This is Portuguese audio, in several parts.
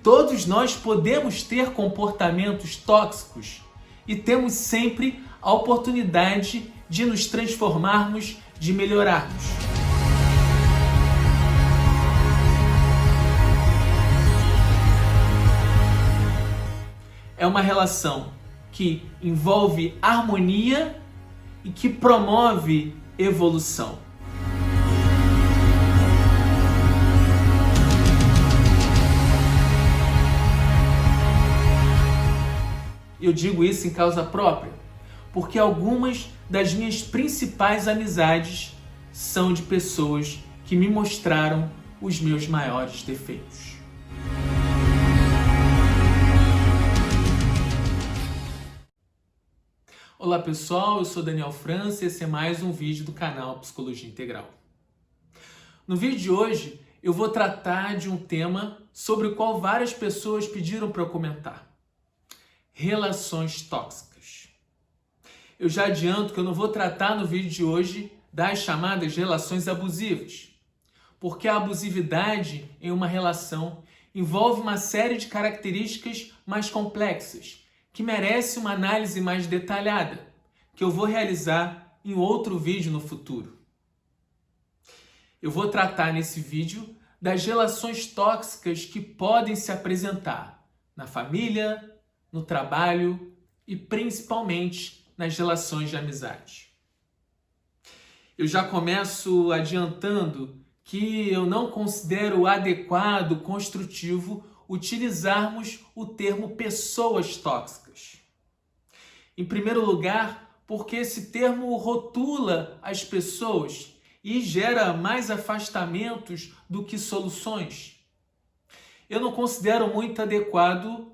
todos nós podemos ter comportamentos tóxicos e temos sempre a oportunidade de nos transformarmos, de melhorarmos. É uma relação que envolve harmonia e que promove evolução. Eu digo isso em causa própria, porque algumas das minhas principais amizades são de pessoas que me mostraram os meus maiores defeitos. Olá pessoal, eu sou Daniel França e esse é mais um vídeo do canal Psicologia Integral. No vídeo de hoje eu vou tratar de um tema sobre o qual várias pessoas pediram para eu comentar. Relações tóxicas. Eu já adianto que eu não vou tratar no vídeo de hoje das chamadas relações abusivas, porque a abusividade em uma relação envolve uma série de características mais complexas, que merece uma análise mais detalhada, que eu vou realizar em outro vídeo no futuro. Eu vou tratar nesse vídeo das relações tóxicas que podem se apresentar na família, no trabalho e principalmente nas relações de amizade. Eu já começo adiantando que eu não considero adequado, construtivo, utilizarmos o termo pessoas tóxicas. Em primeiro lugar, porque esse termo rotula as pessoas e gera mais afastamentos do que soluções. Eu não considero muito adequado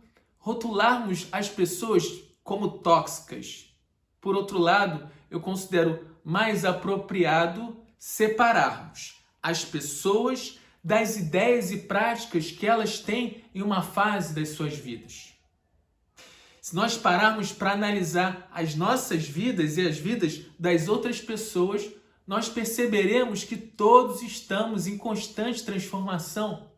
rotularmos as pessoas como tóxicas. Por outro lado, eu considero mais apropriado separarmos as pessoas das ideias e práticas que elas têm em uma fase das suas vidas. Se nós pararmos para analisar as nossas vidas e as vidas das outras pessoas, nós perceberemos que todos estamos em constante transformação,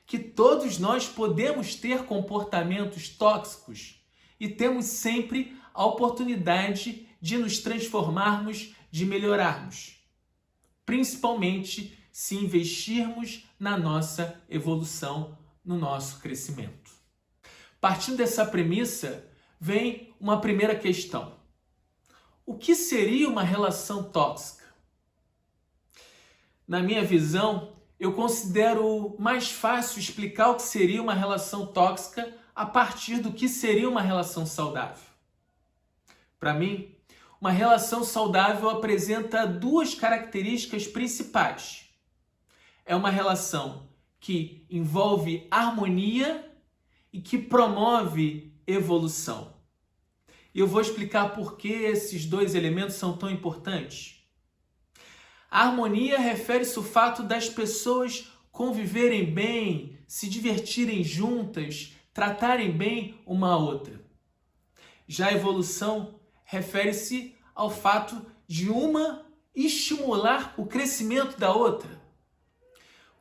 que todos nós podemos ter comportamentos tóxicos e temos sempre a oportunidade de nos transformarmos, de melhorarmos, principalmente se investirmos na nossa evolução, no nosso crescimento. Partindo dessa premissa, vem uma primeira questão. O que seria uma relação tóxica? Na minha visão, eu considero mais fácil explicar o que seria uma relação tóxica a partir do que seria uma relação saudável. Para mim, uma relação saudável apresenta duas características principais. É uma relação que envolve harmonia e que promove evolução. E eu vou explicar por que esses dois elementos são tão importantes. A harmonia refere-se ao fato das pessoas conviverem bem, se divertirem juntas, tratarem bem uma a outra. Já a evolução refere-se ao fato de uma estimular o crescimento da outra.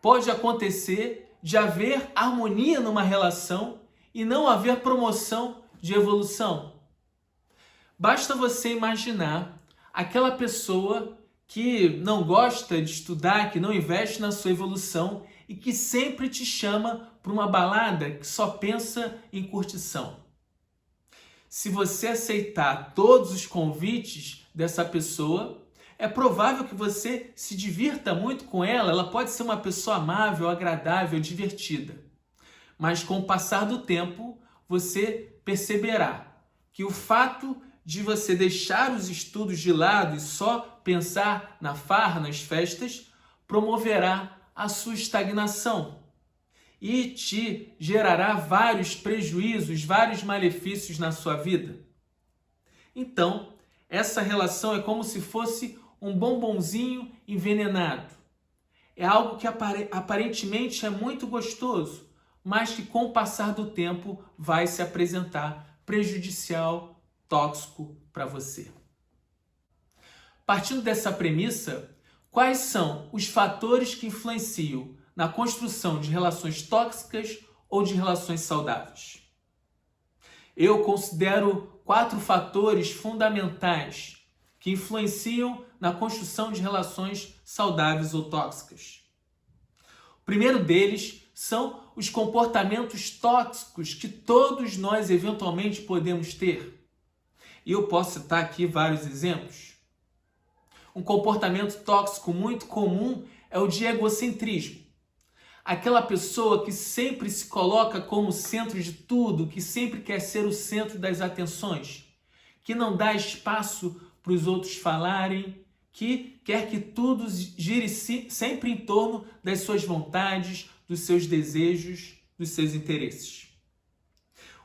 Pode acontecer de haver harmonia numa relação e não haver promoção de evolução. Basta você imaginar aquela pessoa que não gosta de estudar, que não investe na sua evolução e que sempre te chama para uma balada que só pensa em curtição. Se você aceitar todos os convites dessa pessoa, é provável que você se divirta muito com ela. Ela pode ser uma pessoa amável, agradável, divertida. Mas com o passar do tempo, você perceberá que o fato de você deixar os estudos de lado e só pensar na farra, nas festas, promoverá a sua estagnação e te gerará vários prejuízos, vários malefícios na sua vida. Então, essa relação é como se fosse um bombonzinho envenenado. É algo que aparentemente é muito gostoso, mas que com o passar do tempo vai se apresentar prejudicial, tóxico para você. Partindo dessa premissa, quais são os fatores que influenciam na construção de relações tóxicas ou de relações saudáveis? Eu considero 4 fatores fundamentais que influenciam na construção de relações saudáveis ou tóxicas. O primeiro deles são os comportamentos tóxicos que todos nós eventualmente podemos ter. E eu posso citar aqui vários exemplos. Um comportamento tóxico muito comum é o de egocentrismo. Aquela pessoa que sempre se coloca como centro de tudo, que sempre quer ser o centro das atenções, que não dá espaço para os outros falarem, que quer que tudo gire sempre em torno das suas vontades, dos seus desejos, dos seus interesses.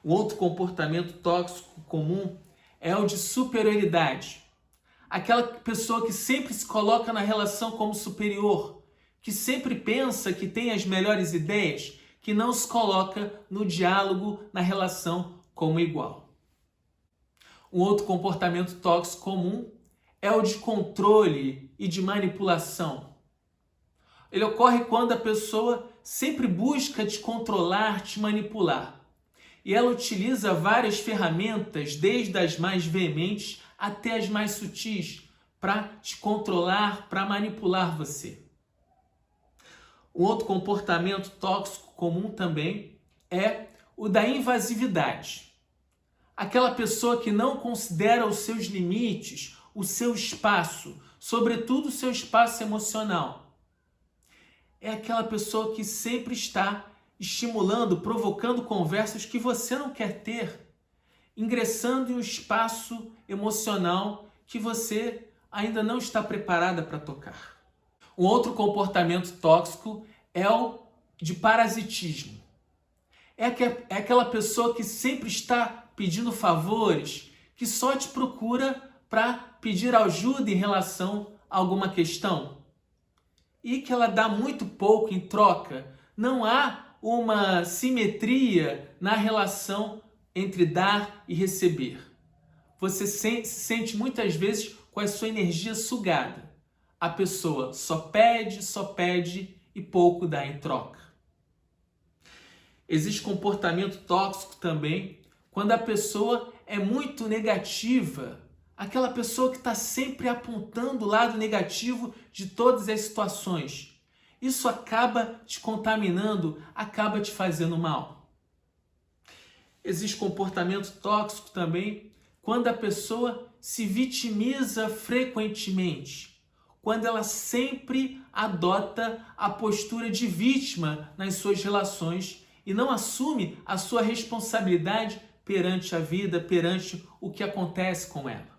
Um outro comportamento tóxico comum é o de superioridade. Aquela pessoa que sempre se coloca na relação como superior, que sempre pensa que tem as melhores ideias, que não se coloca no diálogo, na relação como igual. Um outro comportamento tóxico comum é o de controle e de manipulação. Ele ocorre quando a pessoa sempre busca te controlar, te manipular. E ela utiliza várias ferramentas, desde as mais veementes até as mais sutis, para te controlar, para manipular você. Um outro comportamento tóxico comum também é o da invasividade. Aquela pessoa que não considera os seus limites, o seu espaço, sobretudo o seu espaço emocional. É aquela pessoa que sempre está estimulando, provocando conversas que você não quer ter, ingressando em um espaço emocional que você ainda não está preparada para tocar. Um outro comportamento tóxico é o de parasitismo. É aquela pessoa que sempre está pedindo favores, que só te procura para pedir ajuda em relação a alguma questão e que ela dá muito pouco em troca. Não há uma simetria na relação entre dar e receber. Você se sente muitas vezes com a sua energia sugada. A pessoa só pede e pouco dá em troca. Existe comportamento tóxico também quando a pessoa é muito negativa. Aquela pessoa que está sempre apontando o lado negativo de todas as situações. Isso acaba te contaminando, acaba te fazendo mal. Existe comportamento tóxico também quando a pessoa se vitimiza frequentemente. Quando ela sempre adota a postura de vítima nas suas relações e não assume a sua responsabilidade perante a vida, perante o que acontece com ela.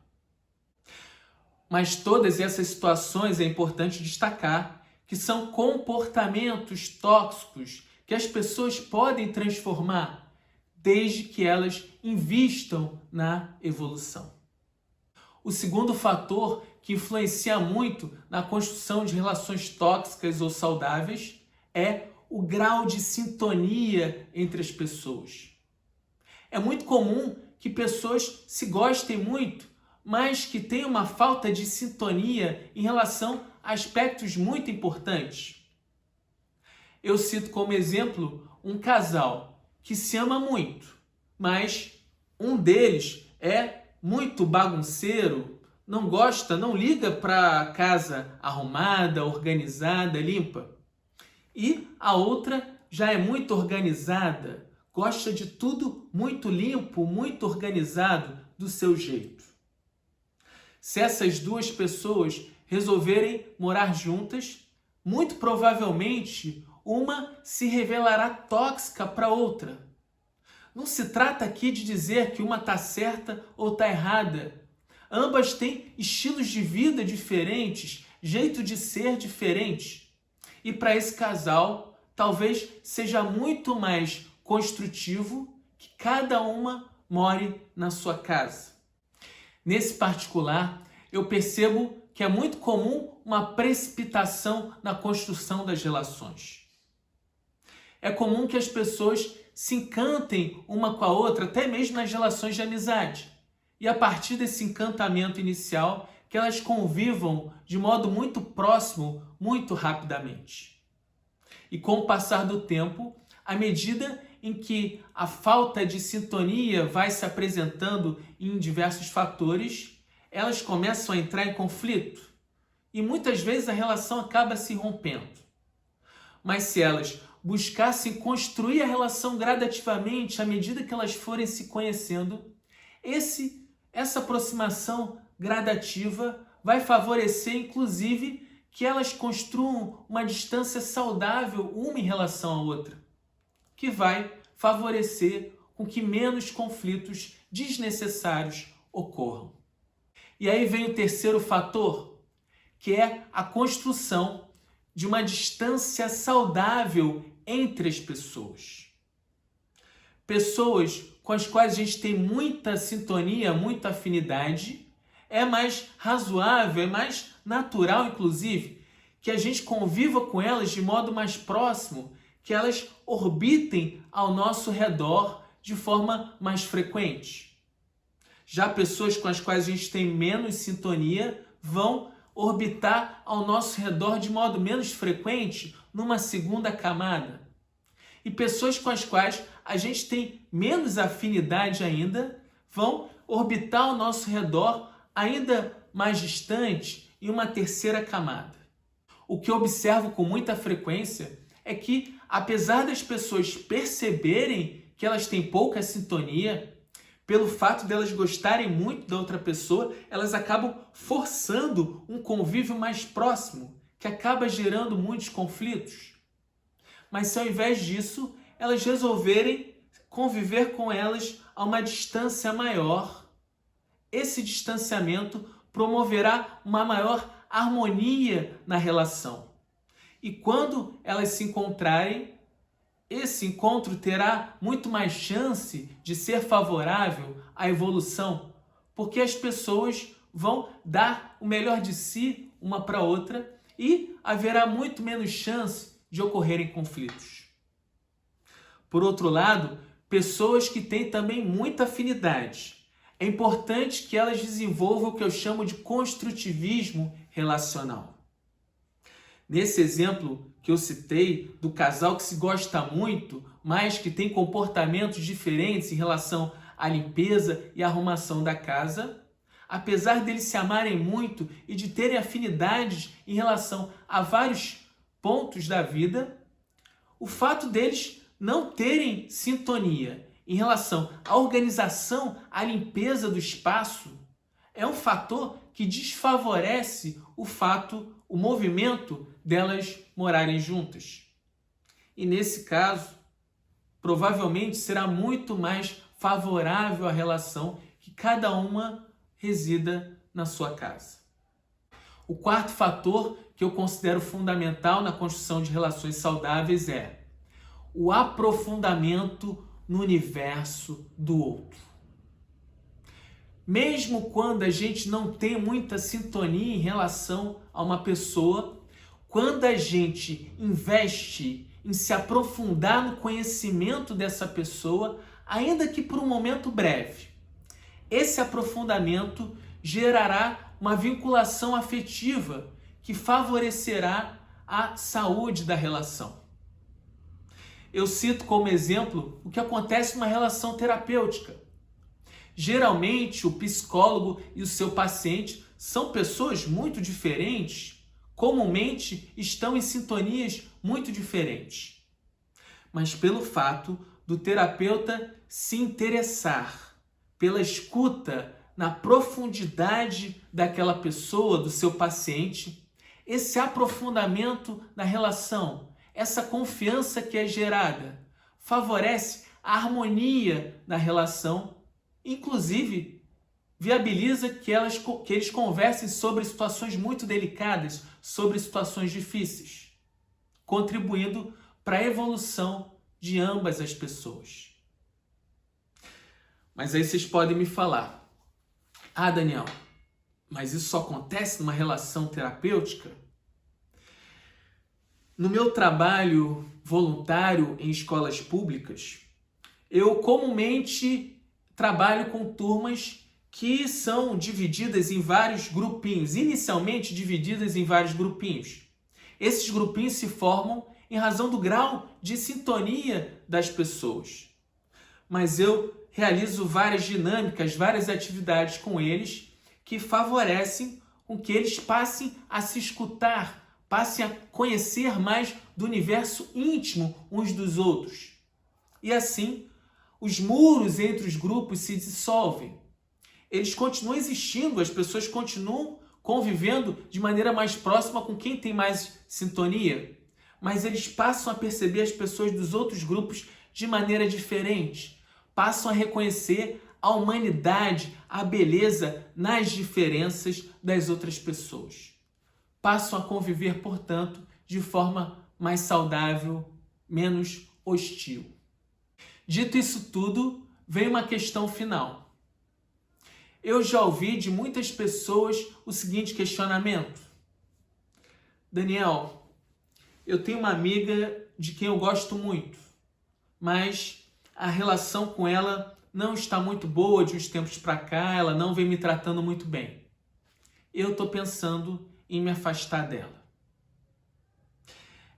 Mas todas essas situações é importante destacar que são comportamentos tóxicos que as pessoas podem transformar desde que elas invistam na evolução. O segundo fator que influencia muito na construção de relações tóxicas ou saudáveis é o grau de sintonia entre as pessoas. É muito comum que pessoas se gostem muito, mas que tenham uma falta de sintonia em relação a aspectos muito importantes. Eu cito como exemplo um casal que se ama muito, mas um deles é muito bagunceiro, não gosta, não liga para a casa arrumada, organizada, limpa. E a outra já é muito organizada, gosta de tudo muito limpo, muito organizado do seu jeito. Se essas duas pessoas resolverem morar juntas, muito provavelmente uma se revelará tóxica para a outra. Não se trata aqui de dizer que uma está certa ou está errada. Ambas têm estilos de vida diferentes, jeito de ser diferente. E para esse casal, talvez seja muito mais construtivo que cada uma more na sua casa. Nesse particular, eu percebo que é muito comum uma precipitação na construção das relações. É comum que as pessoas se encantem uma com a outra, até mesmo nas relações de amizade. E a partir desse encantamento inicial, que elas convivam de modo muito próximo, muito rapidamente. E com o passar do tempo, à medida em que a falta de sintonia vai se apresentando em diversos fatores, elas começam a entrar em conflito e muitas vezes a relação acaba se rompendo. Mas se elas buscassem construir a relação gradativamente à medida que elas forem se conhecendo, essa aproximação gradativa vai favorecer, inclusive, que elas construam uma distância saudável uma em relação à outra, que vai favorecer com que menos conflitos desnecessários ocorram. E aí vem o terceiro fator, que é a construção de uma distância saudável entre as pessoas. Pessoas com as quais a gente tem muita sintonia, muita afinidade, é mais razoável, é mais natural, inclusive, que a gente conviva com elas de modo mais próximo, que elas orbitem ao nosso redor de forma mais frequente. Já pessoas com as quais a gente tem menos sintonia vão orbitar ao nosso redor de modo menos frequente numa segunda camada. E pessoas com as quais a gente tem menos afinidade ainda vão orbitar ao nosso redor ainda mais distante em uma terceira camada. O que eu observo com muita frequência é que, apesar das pessoas perceberem que elas têm pouca sintonia, pelo fato delas gostarem muito da outra pessoa, elas acabam forçando um convívio mais próximo, que acaba gerando muitos conflitos. Mas se ao invés disso, elas resolverem conviver com elas a uma distância maior, esse distanciamento promoverá uma maior harmonia na relação. E quando elas se encontrarem, esse encontro terá muito mais chance de ser favorável à evolução, porque as pessoas vão dar o melhor de si uma para a outra e haverá muito menos chance de ocorrerem conflitos. Por outro lado, pessoas que têm também muita afinidade, é importante que elas desenvolvam o que eu chamo de construtivismo relacional. Nesse exemplo que eu citei, do casal que se gosta muito, mas que tem comportamentos diferentes em relação à limpeza e arrumação da casa, apesar deles se amarem muito e de terem afinidades em relação a vários pontos da vida, o fato deles não terem sintonia em relação à organização, à limpeza do espaço, é um fator que desfavorece o movimento delas morarem juntas. E nesse caso, provavelmente será muito mais favorável à relação que cada uma resida na sua casa. O quarto fator que eu considero fundamental na construção de relações saudáveis é o aprofundamento no universo do outro. Mesmo quando a gente não tem muita sintonia em relação a uma pessoa, quando a gente investe em se aprofundar no conhecimento dessa pessoa, ainda que por um momento breve, esse aprofundamento gerará uma vinculação afetiva que favorecerá a saúde da relação. Eu cito como exemplo o que acontece numa relação terapêutica. Geralmente, o psicólogo e o seu paciente são pessoas muito diferentes, comumente estão em sintonias muito diferentes. Mas pelo fato do terapeuta se interessar pela escuta na profundidade daquela pessoa, do seu paciente, esse aprofundamento na relação, essa confiança que é gerada, favorece a harmonia na relação, inclusive viabiliza que eles conversem sobre situações muito delicadas, sobre situações difíceis, contribuindo para a evolução de ambas as pessoas. Mas aí vocês podem me falar, Daniel, mas isso só acontece numa relação terapêutica? No meu trabalho voluntário em escolas públicas, eu comumente trabalho com turmas que são divididas em vários grupinhos, inicialmente divididas em vários grupinhos. Esses grupinhos se formam em razão do grau de sintonia das pessoas. Mas eu realizo várias dinâmicas, várias atividades com eles que favorecem com que eles passem a se escutar, passem a conhecer mais do universo íntimo uns dos outros. E assim, os muros entre os grupos se dissolvem. Eles continuam existindo, as pessoas continuam convivendo de maneira mais próxima com quem tem mais sintonia, mas eles passam a perceber as pessoas dos outros grupos de maneira diferente, passam a reconhecer a humanidade, a beleza nas diferenças das outras pessoas. Passam a conviver, portanto, de forma mais saudável, menos hostil. Dito isso tudo, vem uma questão final. Eu já ouvi de muitas pessoas o seguinte questionamento: Daniel, eu tenho uma amiga de quem eu gosto muito, mas a relação com ela não está muito boa de uns tempos para cá, ela não vem me tratando muito bem. Eu estou pensando em me afastar dela.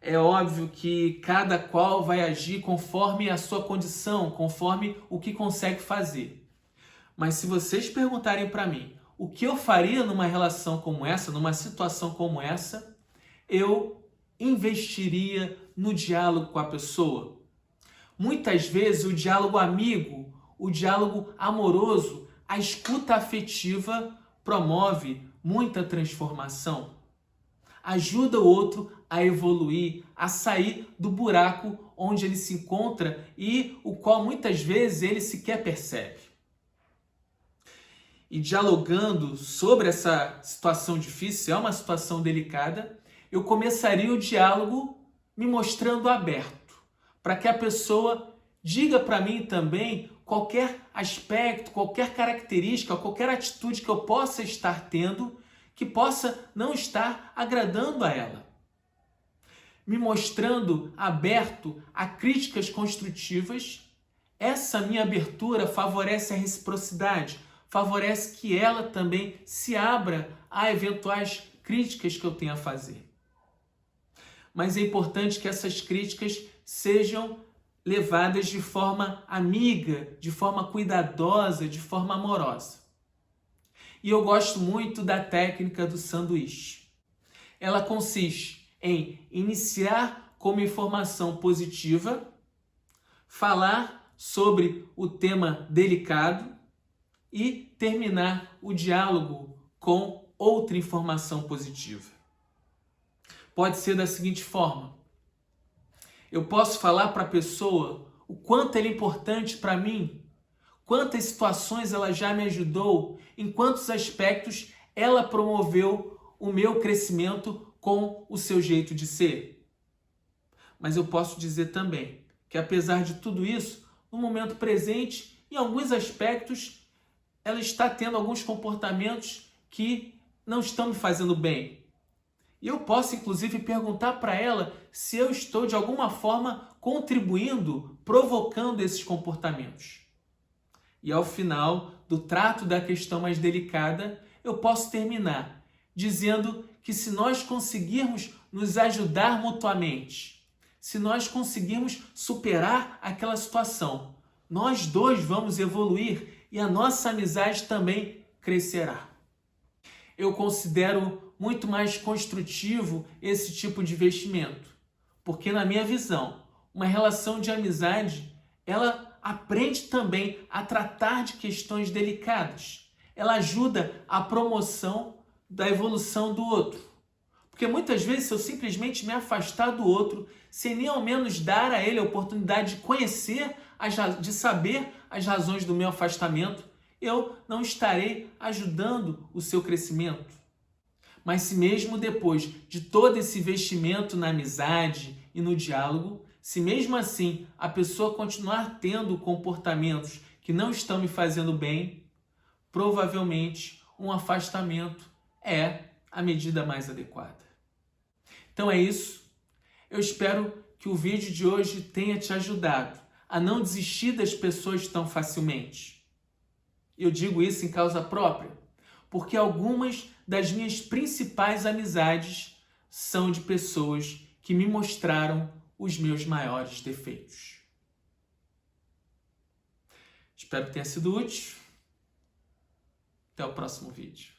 É óbvio que cada qual vai agir conforme a sua condição, conforme o que consegue fazer. Mas se vocês perguntarem para mim o que eu faria numa relação como essa, numa situação como essa, eu investiria no diálogo com a pessoa. Muitas vezes o diálogo amigo, o diálogo amoroso, a escuta afetiva promove muita transformação. Ajuda o outro a evoluir, a sair do buraco onde ele se encontra e o qual muitas vezes ele sequer percebe. E dialogando sobre essa situação difícil, é uma situação delicada, eu começaria o diálogo me mostrando aberto, para que a pessoa diga para mim também qualquer aspecto, qualquer característica, qualquer atitude que eu possa estar tendo que possa não estar agradando a ela. Me mostrando aberto a críticas construtivas, essa minha abertura favorece a reciprocidade, favorece que ela também se abra a eventuais críticas que eu tenha a fazer. Mas é importante que essas críticas sejam levadas de forma amiga, de forma cuidadosa, de forma amorosa. E eu gosto muito da técnica do sanduíche. Ela consiste em iniciar com uma informação positiva, falar sobre o tema delicado e terminar o diálogo com outra informação positiva. Pode ser da seguinte forma: eu posso falar para a pessoa o quanto ela é importante para mim, quantas situações ela já me ajudou, em quantos aspectos ela promoveu o meu crescimento com o seu jeito de ser. Mas eu posso dizer também que, apesar de tudo isso, no momento presente, em alguns aspectos, ela está tendo alguns comportamentos que não estão me fazendo bem. E eu posso, inclusive, perguntar para ela se eu estou, de alguma forma, contribuindo, provocando esses comportamentos. E ao final do trato da questão mais delicada, eu posso terminar dizendo que se nós conseguirmos nos ajudar mutuamente, se nós conseguirmos superar aquela situação, nós dois vamos evoluir e a nossa amizade também crescerá. Eu considero muito mais construtivo esse tipo de investimento, porque na minha visão, uma relação de amizade, ela aprende também a tratar de questões delicadas. Ela ajuda a promoção da evolução do outro. Porque muitas vezes, se eu simplesmente me afastar do outro, sem nem ao menos dar a ele a oportunidade de conhecer, de saber as razões do meu afastamento, eu não estarei ajudando o seu crescimento. Mas se mesmo depois de todo esse investimento na amizade e no diálogo, se mesmo assim a pessoa continuar tendo comportamentos que não estão me fazendo bem, provavelmente um afastamento é a medida mais adequada. Então é isso. Eu espero que o vídeo de hoje tenha te ajudado a não desistir das pessoas tão facilmente. Eu digo isso em causa própria, porque algumas das minhas principais amizades são de pessoas que me mostraram os meus maiores defeitos. Espero que tenha sido útil. Até o próximo vídeo.